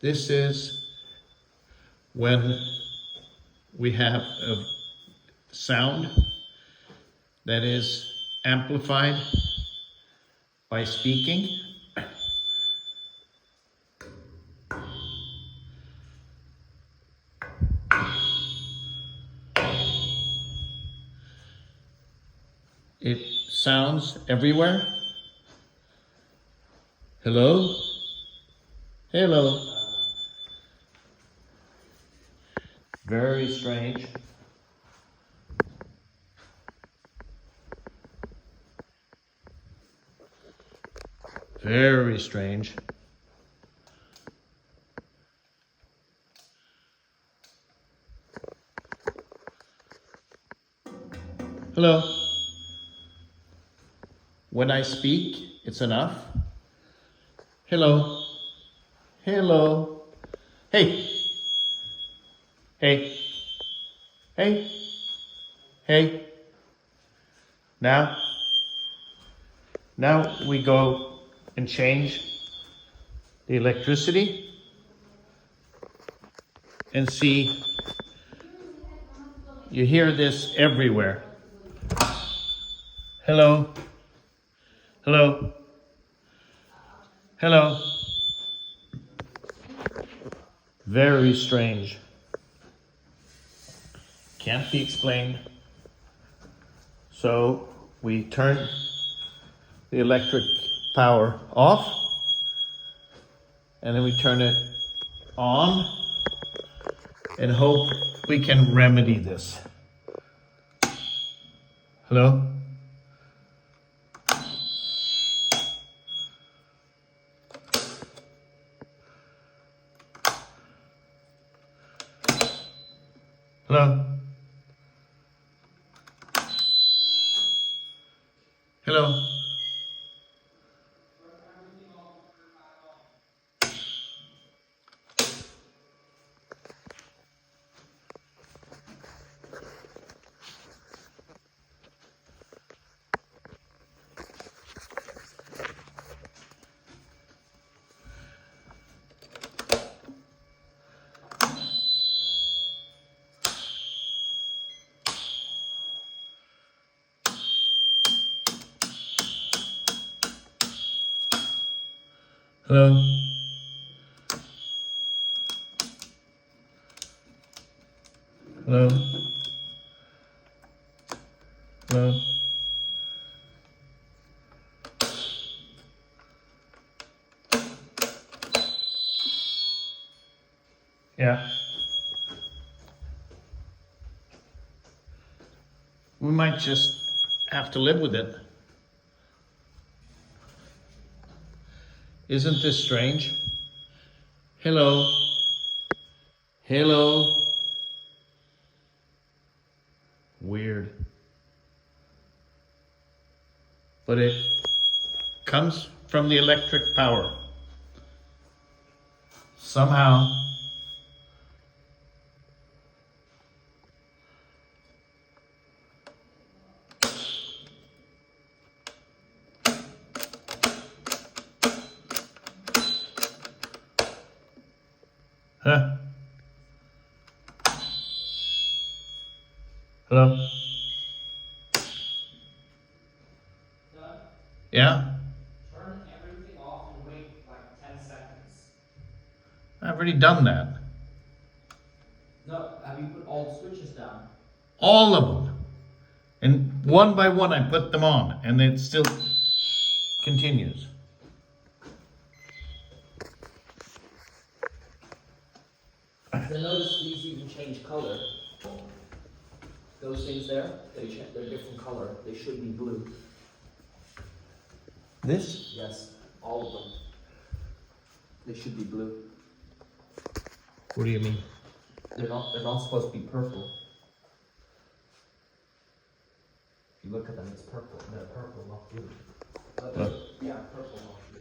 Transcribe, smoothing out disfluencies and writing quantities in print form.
This is when we have a sound that is amplified by speaking. It sounds everywhere. Hello? Hello. Very strange. Very strange. Hello. When I speak, it's enough. Hello. Hello. Hey. Hey. Hey. Hey. Now we go and change the electricity and see, you hear this everywhere. Hello. Hello. Hello. Very strange. Can't be explained. So we turn the electric power off, and then we turn it on and hope we can remedy this. Hello? Hello? Hello? Hello? Hello? Hello? Yeah. We might just have to live with it. Isn't this strange? Hello? Hello? Weird. But it comes from the electric power. Somehow. Huh? Hello? Doug, Yeah? turn everything off and wait like 10 seconds. I've already done that. No, have you put all the switches down? All of them. And one by one I put them on, and it still continues. I noticed these even change color. Those things there, they're different color. They should be blue. This? Yes, all of them. They should be blue. What do you mean? They're not supposed to be purple. If you look at them, it's purple. They're purple, not blue. Look. Yeah, purple, not blue.